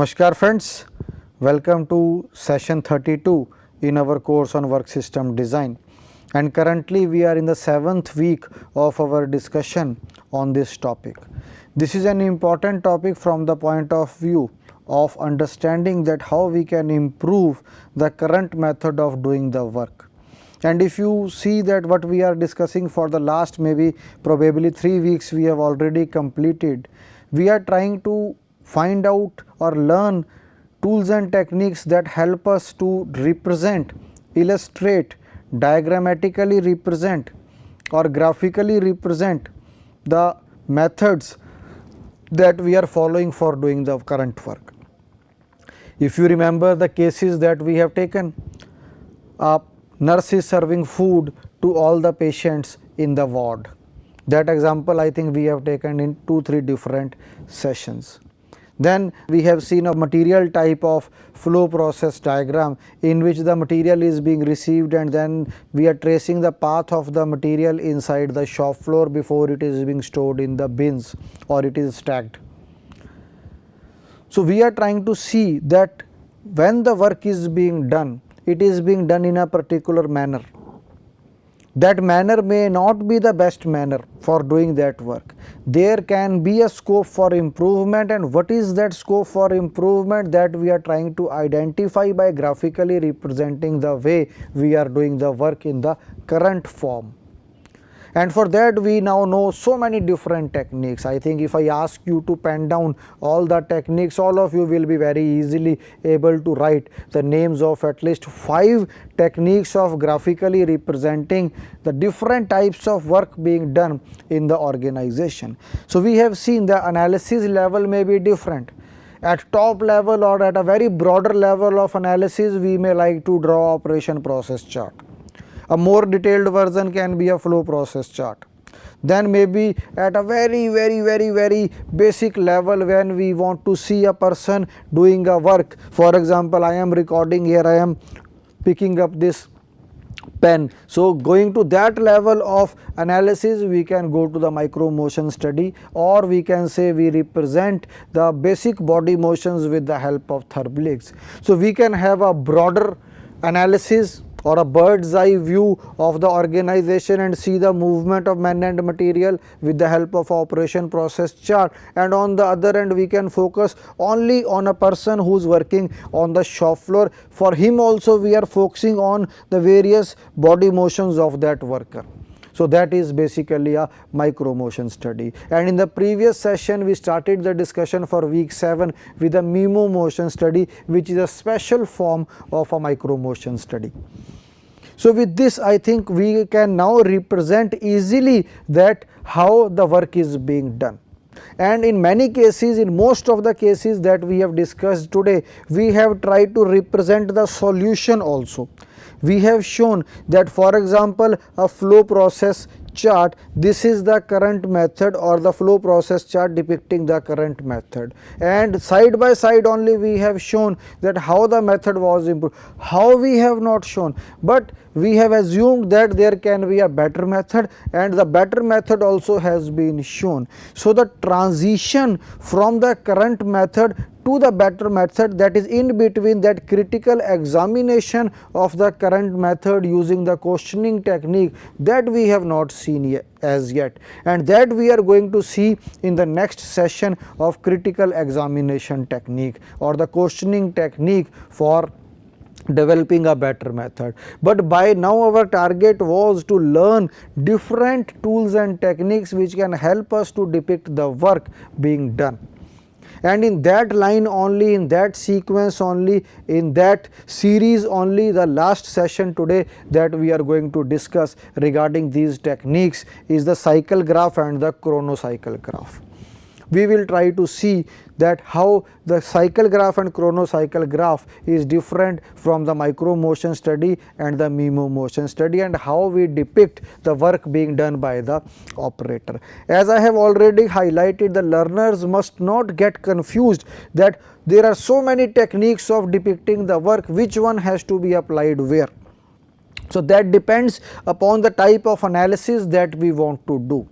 Namaskar friends, welcome to session 32 in our course on work system design, and currently we are in the 7th week of our discussion on this topic. This is an important topic from the point of view of understanding that how we can improve the current method of doing the work. And if you see that what we are discussing for the last probably 3 weeks we have already completed, we are trying to find out or learn tools and techniques that help us to represent, illustrate, diagrammatically represent or graphically represent the methods that we are following for doing the current work. If you remember the cases that we have taken, a nurse is serving food to all the patients in the ward. That example I think we have taken in 2-3 different sessions. Then we have seen a material type of flow process diagram in which the material is being received and then we are tracing the path of the material inside the shop floor before it is being stored in the bins or it is stacked. So we are trying to see that when the work is being done, it is being done in a particular manner. That manner may not be the best manner for doing that work. There can be a scope for improvement, and what is that scope for improvement that we are trying to identify by graphically representing the way we are doing the work in the current form. And for that we now know so many different techniques. I think if I ask you to pen down all the techniques, all of you will be very easily able to write the names of at least 5 techniques of graphically representing the different types of work being done in the organization. So we have seen the analysis level may be different. At top level or at a very broader level of analysis, we may like to draw operation process chart. A more detailed version can be a flow process chart. Then maybe at a very basic level, when we want to see a person doing a work, for example, I am recording here, I am picking up this pen. So going to that level of analysis, we can go to the micro motion study, or we can say we represent the basic body motions with the help of thermalics. So we can have a broader analysis or a bird's eye view of the organization and see the movement of man and material with the help of operation process chart, and on the other end we can focus only on a person who is working on the shop floor. For him also we are focusing on the various body motions of that worker. So that is basically a micro motion study. And in the previous session we started the discussion for week 7 with a memo motion study, which is a special form of a micro motion study. So with this I think we can now represent easily that how the work is being done. And in many cases, in most of the cases that we have discussed today, we have tried to represent the solution also. We have shown that, for example, a flow process chart, this is the current method, or the flow process chart depicting the current method, and side by side only we have shown that how the method was improved. How we have not shown, but we have assumed that there can be a better method, and the better method also has been shown. So the transition from the current method to the better method, that is in between, that critical examination of the current method using the questioning technique, that we have not seen as yet, and that we are going to see in the next session of critical examination technique or the questioning technique for developing a better method. But by now our target was to learn different tools and techniques which can help us to depict the work being done. And in that line only, in that sequence only, in that series only, the last session today that we are going to discuss regarding these techniques is the cycle graph and the chronocycle graph. We will try to see that how the cycle graph and chronocycle graph is different from the micro motion study and the memo motion study, and how we depict the work being done by the operator. As I have already highlighted, the learners must not get confused that there are so many techniques of depicting the work, which one has to be applied where. So that depends upon the type of analysis that we want to do.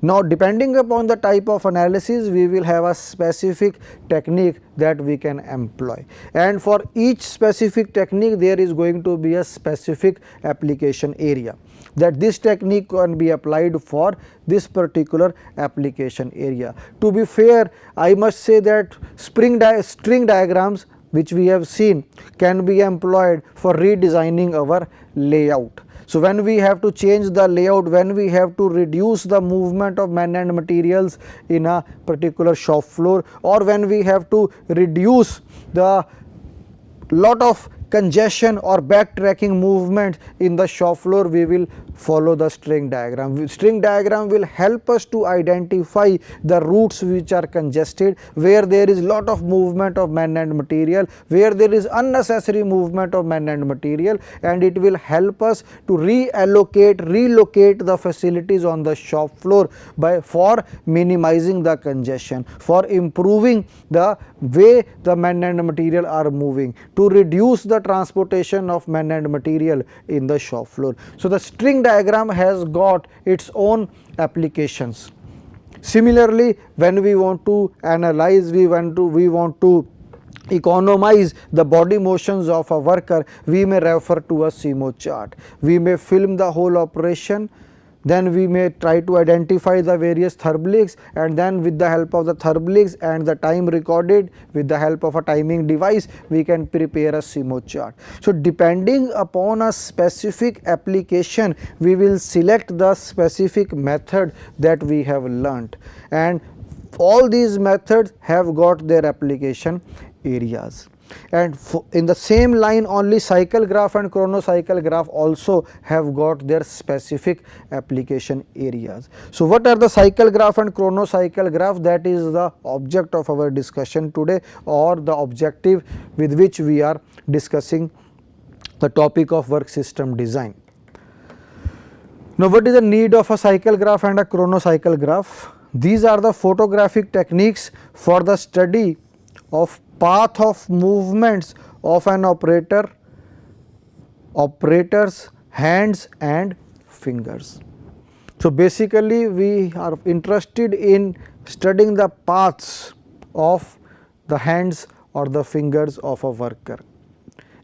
Now depending upon the type of analysis, we will have a specific technique that we can employ, and for each specific technique there is going to be a specific application area, that this technique can be applied for this particular application area. To be fair, I must say that string diagrams which we have seen can be employed for redesigning our layout. So when we have to change the layout, when we have to reduce the movement of men and materials in a particular shop floor, or when we have to reduce the lot of congestion or backtracking movement in the shop floor, we will follow the string diagram. String diagram will help us to identify the routes which are congested, where there is lot of movement of man and material, where there is unnecessary movement of man and material, and it will help us to relocate the facilities on the shop floor for minimizing the congestion, for improving the way the man and material are moving, to reduce the transportation of man and material in the shop floor. So the string diagram has got its own applications. Similarly, when we want to analyze, we want to economize the body motions of a worker, we may refer to a CMO chart. We may film the whole operation, then we may try to identify the various thermalics, and then with the help of the thermalics and the time recorded, with the help of a timing device, we can prepare a CMO chart. So depending upon a specific application, we will select the specific method that we have learnt, and all these methods have got their application areas. And in the same line, only cycle graph and chronocycle graph also have got their specific application areas. So what are the cycle graph and chronocycle graph? That is the object of our discussion today, or the objective with which we are discussing the topic of work system design. Now what is the need of a cycle graph and a chronocycle graph? These are the photographic techniques for the study of path of movements of an operator's hands and fingers. So basically we are interested in studying the paths of the hands or the fingers of a worker.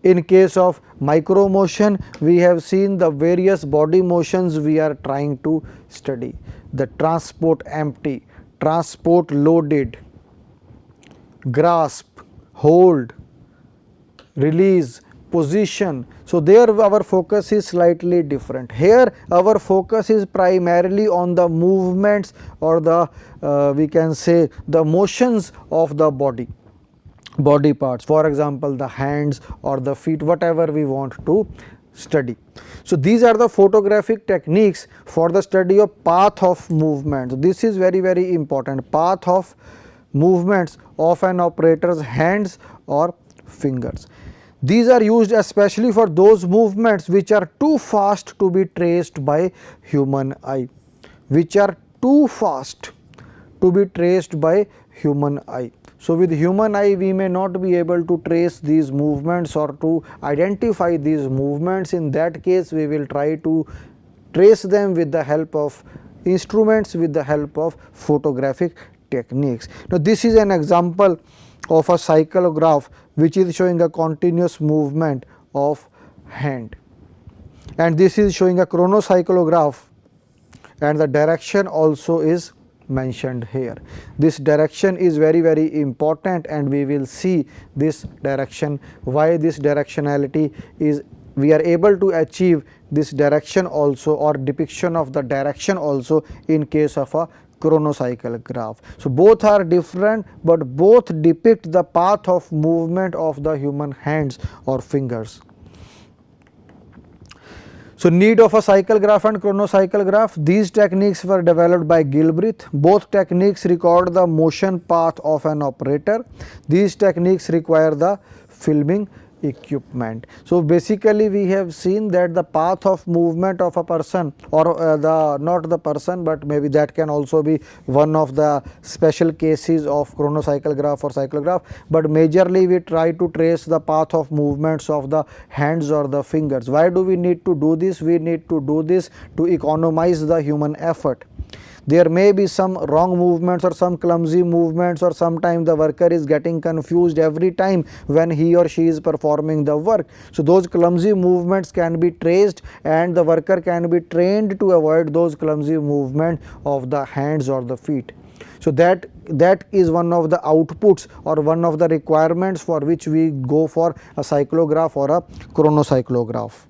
In case of micro motion, we have seen the various body motions we are trying to study: the transport empty, transport loaded, grasp, hold, release, position. So there our focus is slightly different. Here our focus is primarily on the movements, or the we can say the motions of the body parts, for example the hands or the feet, whatever we want to study. So these are the photographic techniques for the study of path of movement. This is very, very important: path of movements of an operator's hands or fingers. These are used especially for those movements which are too fast to be traced by human eye, So with human eye we may not be able to trace these movements or to identify these movements. In that case we will try to trace them with the help of instruments, with the help of photographic techniques. Now this is an example of a cycle graph which is showing a continuous movement of hand, and this is showing a chronocycle graph, and the direction also is mentioned here. This direction is very, very important, and we will see this direction, why this directionality is, we are able to achieve this direction also, or depiction of the direction also, in case of a chronocycle graph. So both are different, but both depict the path of movement of the human hands or fingers. So need of a cycle graph and chronocycle graph. These techniques were developed by Gilbreth. Both techniques record the motion path of an operator. These techniques require the filming equipment. So basically we have seen that the path of movement of a person, or the not the person, but maybe that can also be one of the special cases of chronocyclograph or cyclograph, but majorly we try to trace the path of movements of the hands or the fingers. Why do we need to do this? We need to do this to economize the human effort. There may be some wrong movements or some clumsy movements, or sometimes the worker is getting confused every time when he or she is performing the work. So those clumsy movements can be traced, and the worker can be trained to avoid those clumsy movements of the hands or the feet. So that is one of the outputs or one of the requirements for which we go for a cyclograph or a chronocyclograph.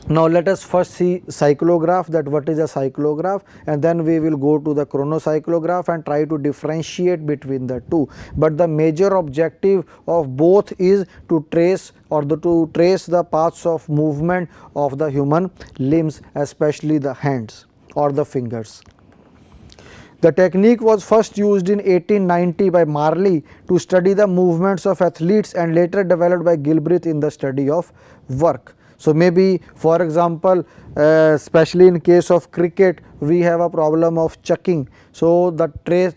Now let us first see cyclograph, that what is a cyclograph, and then we will go to the chronocyclograph and try to differentiate between the two. But the major objective of both is to trace to trace the paths of movement of the human limbs, especially the hands or the fingers. The technique was first used in 1890 by Marley to study the movements of athletes, and later developed by Gilbreth in the study of work. So maybe for example, especially in case of cricket, we have a problem of chucking. So the trace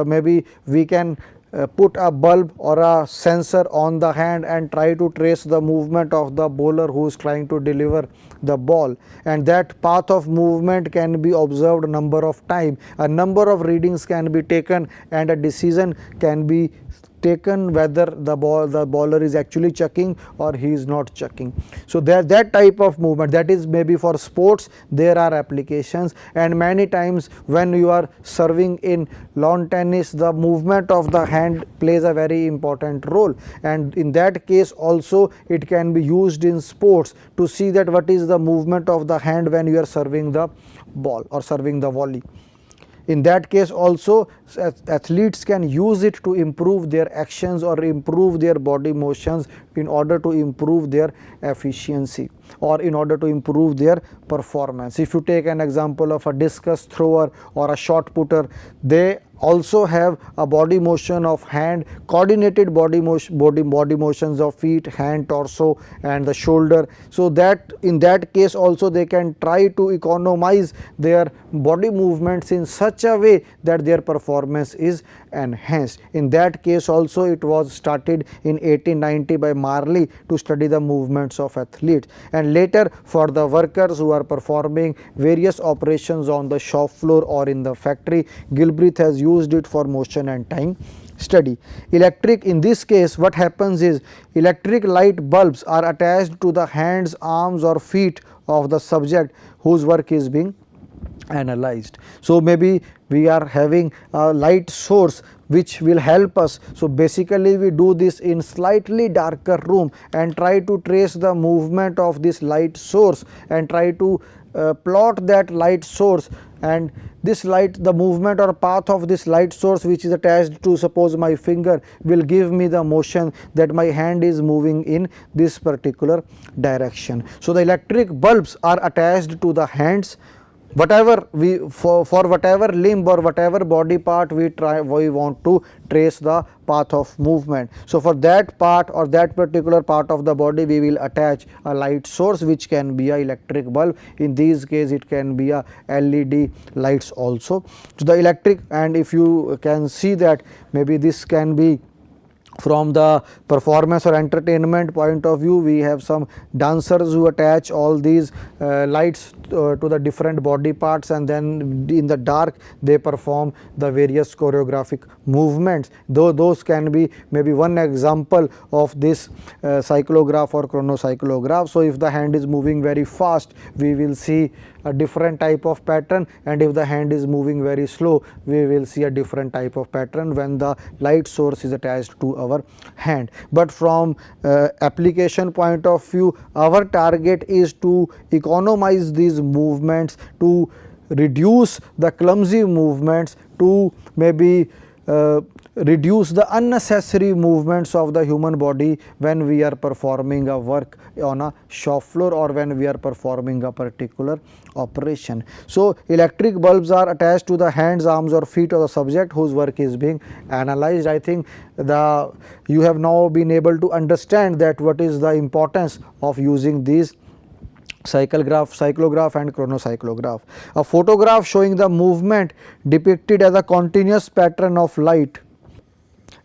maybe we can put a bulb or a sensor on the hand and try to trace the movement of the bowler who is trying to deliver the ball, and that path of movement can be observed a number of times. A number of readings can be taken, and a decision can be taken whether the bowler is actually chucking or he is not chucking. So that type of movement, that is maybe for sports there are applications, and many times when you are serving in lawn tennis, the movement of the hand plays a very important role, and in that case also it can be used in sports to see that what is the movement of the hand when you are serving the ball or serving the volley. In that case also athletes can use it to improve their actions or improve their body motions in order to improve their efficiency or in order to improve their performance. If you take an example of a discus thrower or a shot putter, they also have a body motion of hand, coordinated body motions of feet, hand, torso and the shoulder. So that in that case also they can try to economize their body movements in such a way that their performance is enhanced. In that case also it was started in 1890 by Marley to study the movements of athletes, and later for the workers who are performing various operations on the shop floor or in the factory, Gilbreth has used it for motion and time study. Electric, in this case what happens is electric light bulbs are attached to the hands, arms or feet of the subject whose work is being analyzed. So maybe we are having a light source which will help us. So basically we do this in slightly darker room and try to trace the movement of this light source and try to plot that light source, and this light, the movement or path of this light source which is attached to suppose my finger, will give me the motion that my hand is moving in this particular direction. So the electric bulbs are attached to the hands. Whatever we for whatever limb or whatever body part we want to trace the path of movement. So for that part or that particular part of the body we will attach a light source which can be a electric bulb. In this case it can be a LED lights also. So the electric, and if you can see that maybe this can be from the performance or entertainment point of view, we have some dancers who attach all these lights to the different body parts, and then in the dark they perform the various choreographic movements. Though those can be maybe one example of this cyclograph or chronocyclograph. So if the hand is moving very fast, we will see a different type of pattern, and if the hand is moving very slow, we will see a different type of pattern when the light source is attached to our hand. But from application point of view, our target is to economize these movements, to reduce the clumsy movements, to maybe reduce the unnecessary movements of the human body when we are performing a work on a shop floor or when we are performing a particular operation. So, electric bulbs are attached to the hands, arms or feet of the subject whose work is being analyzed. I think you have now been able to understand that what is the importance of using these cyclograph and chronocyclograph. A photograph showing the movement depicted as a continuous pattern of light,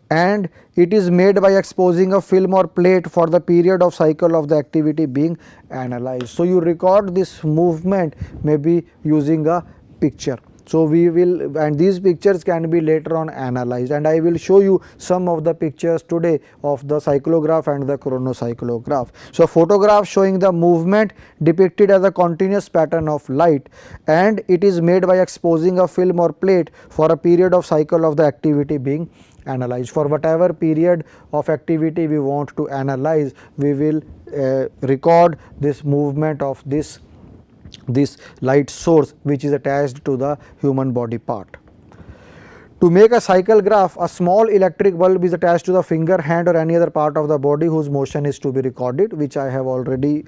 and it is made by exposing a film or plate for the period of cycle of the activity being analyzed. So, you record this movement maybe using a picture. So, we will, and these pictures can be later on analyzed, and I will show you some of the pictures today of the cyclograph and the chronocyclograph. So, photograph showing the movement depicted as a continuous pattern of light, and it is made by exposing a film or plate for a period of cycle of the activity being analyzed. For whatever period of activity we want to analyze, we will record this movement of this light source which is attached to the human body part. To make a cycle graph, a small electric bulb is attached to the finger, hand or any other part of the body whose motion is to be recorded, which I have already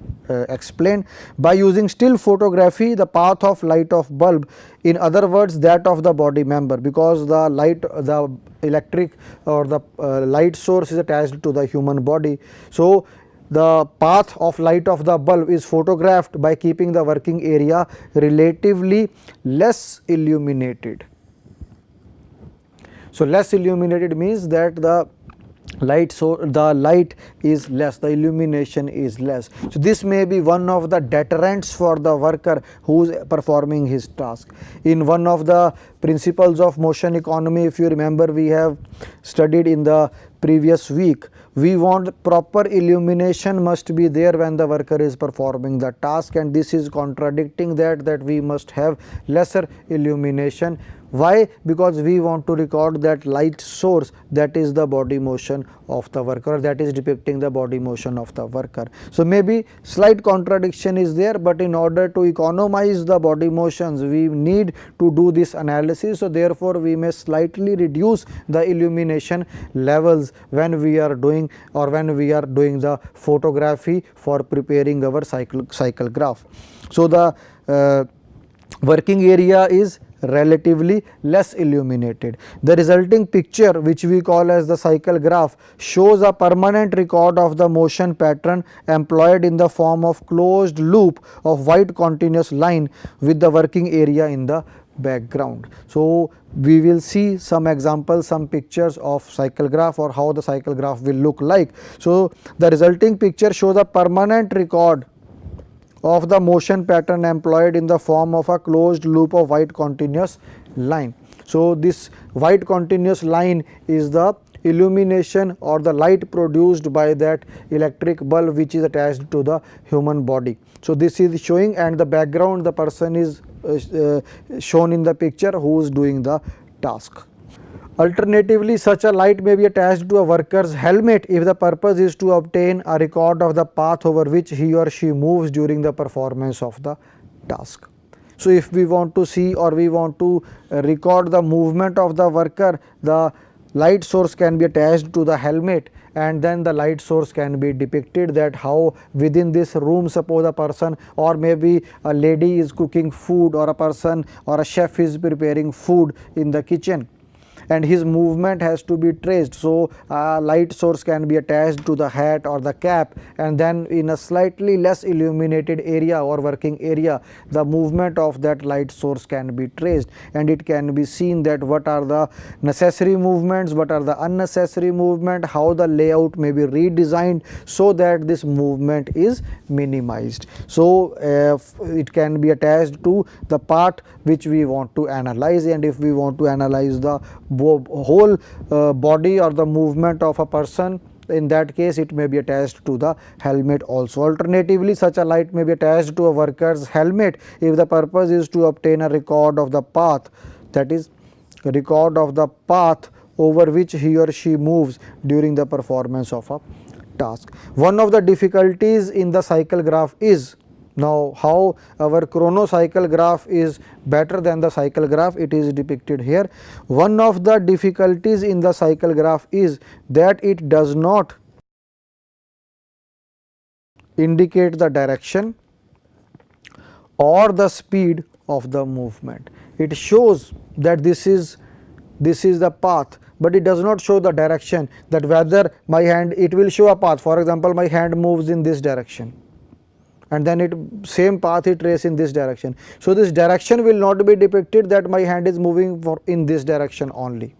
explained. By using still photography, the path of light of bulb, in other words that of the body member, because the electric or the light source is attached to the human body. So, the path of light of the bulb is photographed by keeping the working area relatively less illuminated. So, less illuminated means that the light is less, the illumination is less. So, this may be one of the deterrents for the worker who is performing his task. In one of the principles of motion economy, if you remember, we have studied in the previous week, we want proper illumination must be there when the worker is performing the task, and this is contradicting that we must have lesser illumination. Why? Because we want to record that light source, that is the body motion of the worker, that is depicting the body motion of the worker. So, maybe slight contradiction is there, but in order to economize the body motions we need to do this analysis. So, therefore, we may slightly reduce the illumination levels when we are doing the photography for preparing our cycle graph. So, the working area is relatively less illuminated. The resulting picture, which we call as the cycle graph, shows a permanent record of the motion pattern employed in the form of closed loop of white continuous line with the working area in the background. So, we will see some examples, some pictures of cycle graph or how the cycle graph will look like. So, the resulting picture shows a permanent record of the motion pattern employed in the form of a closed loop of white continuous line. So, this white continuous line is the illumination or the light produced by that electric bulb which is attached to the human body. So, this is showing, and the background, the person is shown in the picture who is doing the task. Alternatively, such a light may be attached to a worker's helmet if the purpose is to obtain a record of the path over which he or she moves during the performance of the task. So, if we want to see or we want to record the movement of the worker, the light source can be attached to the helmet, and then the light source can be depicted, that how within this room, suppose a person or maybe a lady is cooking food, or a person or a chef is preparing food in the kitchen, and his movement has to be traced. So, a light source can be attached to the hat or the cap, and then in a slightly less illuminated area or working area, the movement of that light source can be traced, and it can be seen that what are the necessary movements, what are the unnecessary movement, how the layout may be redesigned so that this movement is minimized. So, it can be attached to the part which we want to analyze, and if we want to analyze the whole body or the movement of a person, in that case it may be attached to the helmet also. Alternatively, such a light may be attached to a worker's helmet if the purpose is to obtain a record of the path, that is record of the path over which he or she moves during the performance of a task. One of the difficulties in the cycle graph is Now, how our chronocycle graph is better than the cycle graph, it is depicted here. One of the difficulties in the cycle graph is that it does not indicate the direction or the speed of the movement. It shows that this is the path, but it does not show the direction, that whether my hand, it will show a path. For example, my hand moves in this direction, and then it same path it traces in this direction. So, this direction will not be depicted that my hand is moving in this direction only.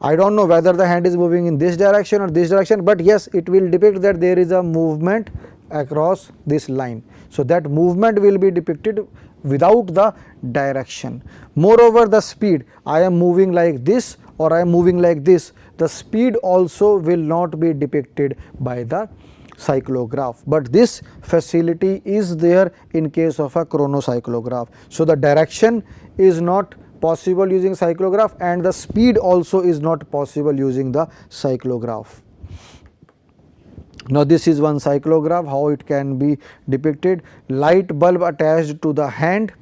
I do not know whether the hand is moving in this direction or this direction, but yes, it will depict that there is a movement across this line. So, that movement will be depicted without the direction. Moreover, the speed, I am moving like this or I am moving like this, the speed also will not be depicted by the cyclograph, but this facility is there in case of a chronocyclograph. So, the direction is not possible using cyclograph, and the speed also is not possible using the cyclograph. Now, this is one cyclograph, how it can be depicted. Light bulb attached to the hand,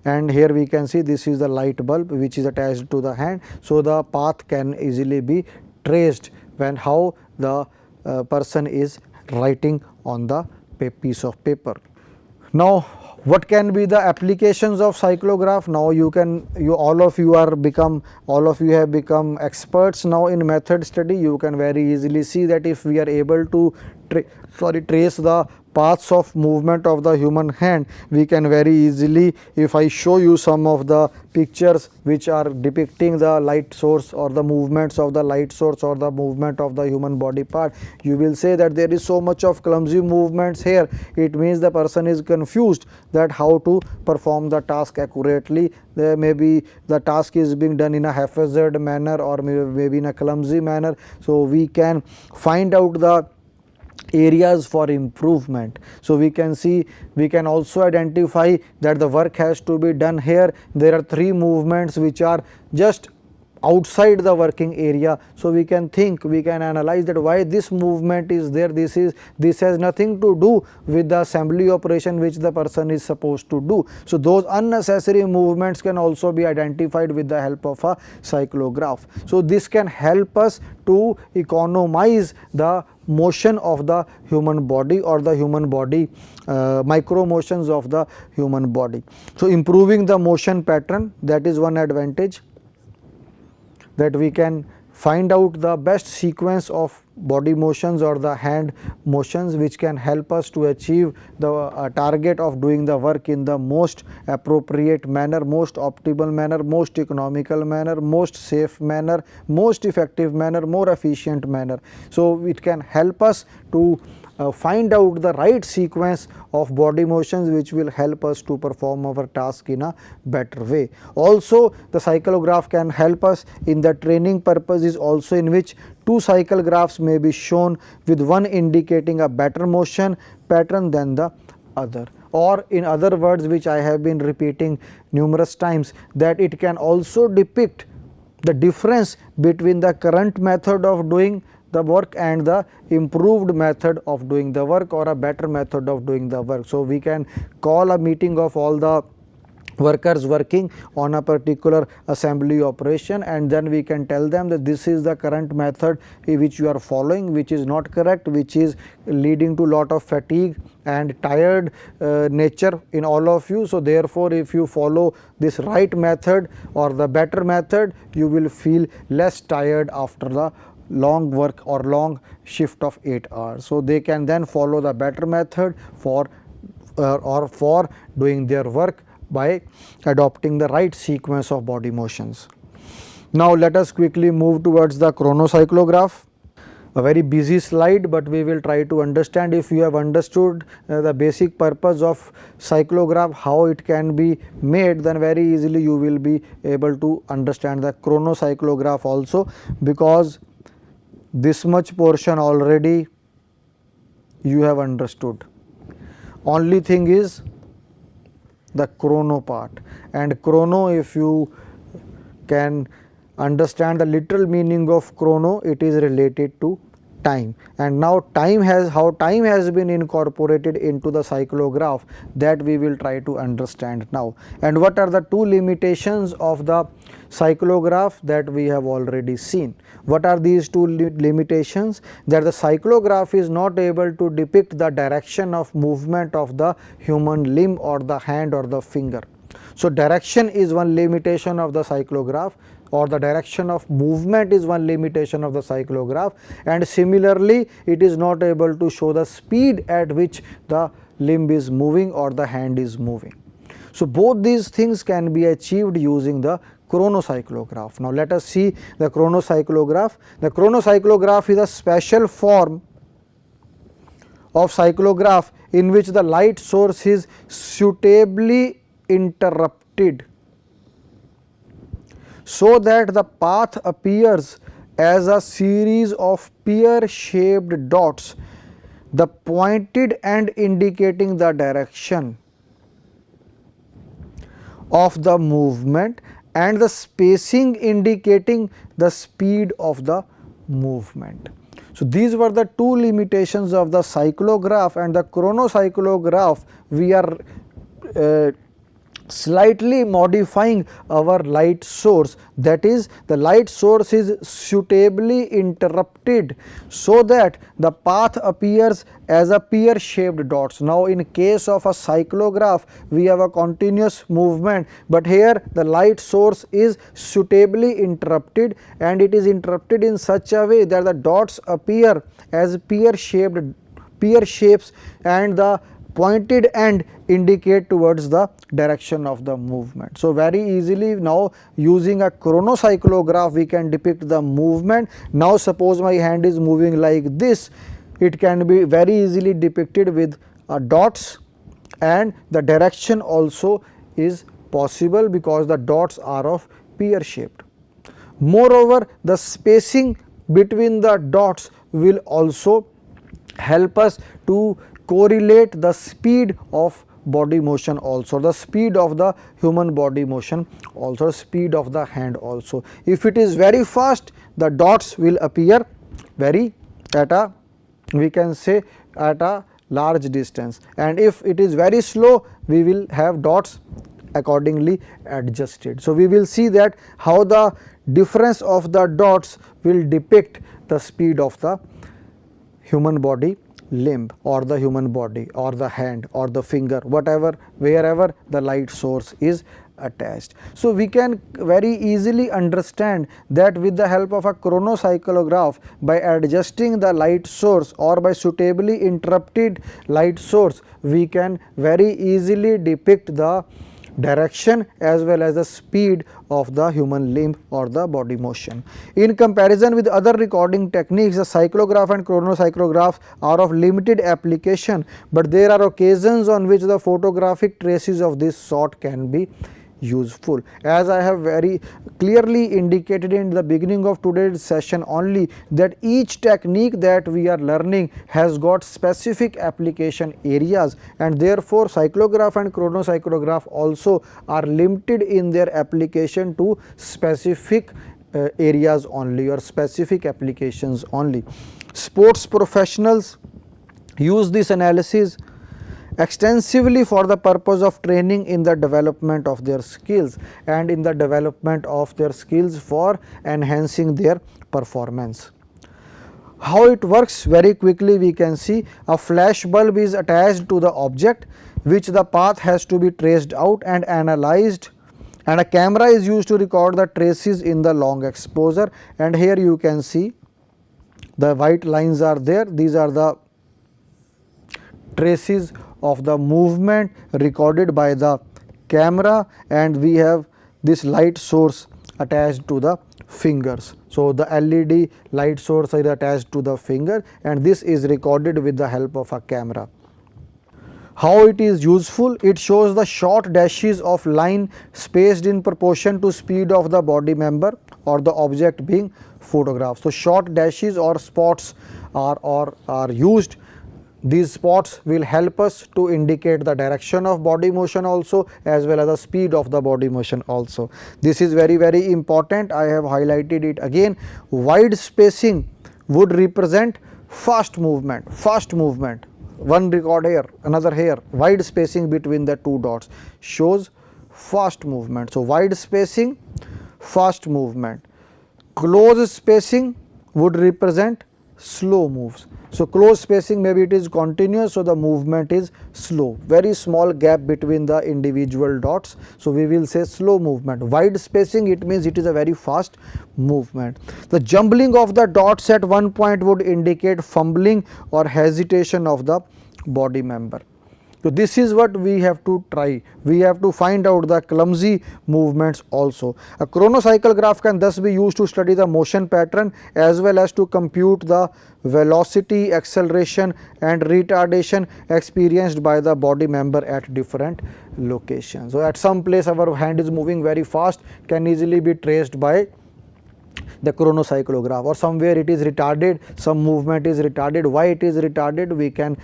and here we can see this is the light bulb which is attached to the hand. So, the path can easily be traced when how the person is writing on the piece of paper. Now, what can be the applications of cyclograph? Now, all of you have become experts now in method study. You can very easily see that if we are able to trace the paths of movement of the human hand, we can very easily, if I show you some of the pictures which are depicting the light source or the movements of the light source or the movement of the human body part, you will say that there is so much of clumsy movements here. It means the person is confused that how to perform the task accurately. There may be the task is being done in a haphazard manner or maybe in a clumsy manner. So, we can find out the areas for improvement. So, we can see, we can also identify that the work has to be done here. There are 3 movements which are just outside the working area. So, we can think, we can analyze that why this movement is there. This has nothing to do with the assembly operation which the person is supposed to do. So, those unnecessary movements can also be identified with the help of a cyclograph. So, this can help us to economize the motion of the human body or the human body micro motions of the human body. So, improving the motion pattern, that is one advantage, that we can find out the best sequence of body motions or the hand motions which can help us to achieve the target of doing the work in the most appropriate manner, most optimal manner, most economical manner, most safe manner, most effective manner, more efficient manner. So, it can help us to find out the right sequence of body motions which will help us to perform our task in a better way. Also, the cyclograph can help us in the training purposes also, in which 2 cyclographs may be shown with one indicating a better motion pattern than the other. Or in other words, which I have been repeating numerous times, that it can also depict the difference between the current method of doing the work and the improved method of doing the work or a better method of doing the work. So, we can call a meeting of all the workers working on a particular assembly operation, and then we can tell them that this is the current method which you are following, which is not correct, which is leading to lot of fatigue and tired nature in all of you. So, therefore, if you follow this right method or the better method, you will feel less tired after the long work or long shift of 8 hours. So, they can then follow the better method for doing their work by adopting the right sequence of body motions. Now, let us quickly move towards the chronocyclograph. A very busy slide, but we will try to understand. If you have understood the basic purpose of cyclograph, how it can be made, then very easily you will be able to understand the chronocyclograph also, because this much portion already you have understood. Only thing is the chrono part, and chrono, if you can understand the literal meaning of chrono, it is related to time. And now how time has been incorporated into the cyclograph, that we will try to understand now. And what are the two limitations of the cyclograph, that we have already seen. What are these two limitations? That the cyclograph is not able to depict the direction of movement of the human limb or the hand or the finger. So direction is one limitation of the cyclograph, or the direction of movement is one limitation of the cyclograph, and similarly it is not able to show the speed at which the limb is moving or the hand is moving. So both these things can be achieved using the chronocyclograph. Now let us see the chronocyclograph. The chronocyclograph is a special form of cyclograph in which the light source is suitably interrupted, so that the path appears as a series of pear-shaped dots, the pointed end indicating the direction of the movement and the spacing indicating the speed of the movement. So these were the two limitations of the cyclograph, and the chronocyclograph we are slightly modifying our light source, that is the light source is suitably interrupted so that the path appears as a pear shaped dots. Now in case of a cyclograph we have a continuous movement, but here the light source is suitably interrupted, and it is interrupted in such a way that the dots appear as pear shapes, and the pointed end indicate towards the direction of the movement. So very easily now using a chronocyclograph we can depict the movement. Now suppose my hand is moving like this, it can be very easily depicted with dots, and the direction also is possible because the dots are of pear shaped. Moreover, the spacing between the dots will also help us to correlate the speed of body motion also, the speed of the human body motion also, speed of the hand also. If it is very fast, the dots will appear very at a, we can say at a large distance, and if it is very slow we will have dots accordingly adjusted. So we will see that how the difference of the dots will depict the speed of the human body limb or the human body or the hand or the finger, whatever, wherever the light source is attached. So we can very easily understand that with the help of a chronocyclograph, by adjusting the light source or by suitably interrupted light source, we can very easily depict the direction as well as the speed of the human limb or the body motion. In comparison with other recording techniques, the cyclograph and chronocyclograph are of limited application, but there are occasions on which the photographic traces of this sort can be useful. As I have very clearly indicated in the beginning of today's session only, that each technique that we are learning has got specific application areas, and therefore cyclograph and chronocyclograph also are limited in their application to specific areas only or specific applications only. Sports professionals use this analysis extensively for the purpose of training in the development of their skills and in the development of their skills for enhancing their performance. How it works, very quickly we can see. A flash bulb is attached to the object, which the path has to be traced out and analyzed, and a camera is used to record the traces in the long exposure. And here you can see the white lines are there, these are the traces of the movement recorded by the camera, and we have this light source attached to the fingers. So the LED light source is attached to the finger, and this is recorded with the help of a camera. How it is useful? It shows the short dashes of line spaced in proportion to speed of the body member or the object being photographed. So short dashes or spots are used. These spots will help us to indicate the direction of body motion also, as well as the speed of the body motion also. This is very, very important. I have highlighted it again. Wide spacing would represent fast movement, one record here, another here, wide spacing between the two dots shows fast movement. So wide spacing, fast movement. Close spacing would represent slow moves. So close spacing, maybe it is continuous, so the movement is slow, very small gap between the individual dots, so we will say slow movement. Wide spacing, it means it is a very fast movement. The jumbling of the dots at one point would indicate fumbling or hesitation of the body member. So this is what we have to try. We have to find out the clumsy movements also. A chronocycle graph can thus be used to study the motion pattern as well as to compute the velocity, acceleration and retardation experienced by the body member at different locations. So at some place our hand is moving very fast, can easily be traced by the chronocyclograph, or somewhere it is retarded, some movement is retarded. Why it is retarded, we can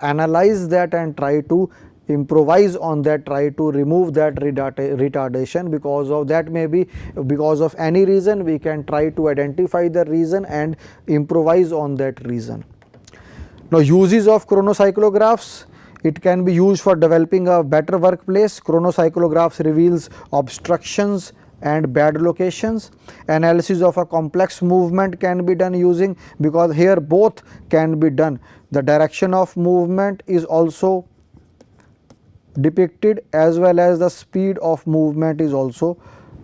analyze that and try to improvise on that, try to remove that retardation. Because of that, maybe because of any reason, we can try to identify the reason and improvise on that reason. Now uses of chronocyclographs: it can be used for developing a better workplace. Chronocyclographs reveals obstructions and bad locations. Analysis of a complex movement can be done using, because here both can be done. The direction of movement is also depicted as well as the speed of movement is also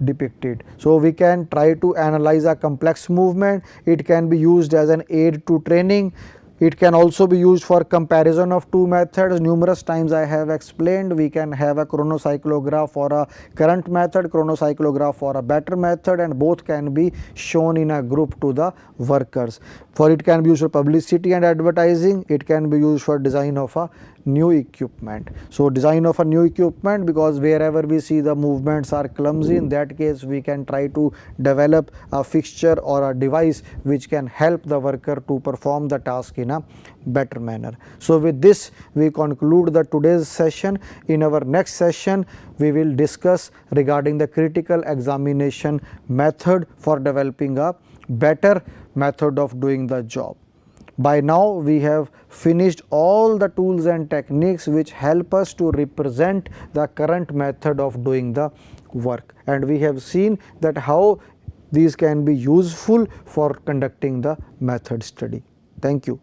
depicted. So we can try to analyze a complex movement. It can be used as an aid to training. It can also be used for comparison of two methods. Numerous times I have explained, we can have a chronocyclograph for a current method, chronocyclograph for a better method, and both can be shown in a group to the workers. For it can be used for publicity and advertising. It can be used for design of a new equipment. So design of a new equipment, because wherever we see the movements are clumsy, in that case we can try to develop a fixture or a device which can help the worker to perform the task in a better manner. So with this we conclude the today's session. In our next session we will discuss regarding the critical examination method for developing a better method of doing the job. By now we have finished all the tools and techniques which help us to represent the current method of doing the work, and we have seen that how these can be useful for conducting the method study. Thank you.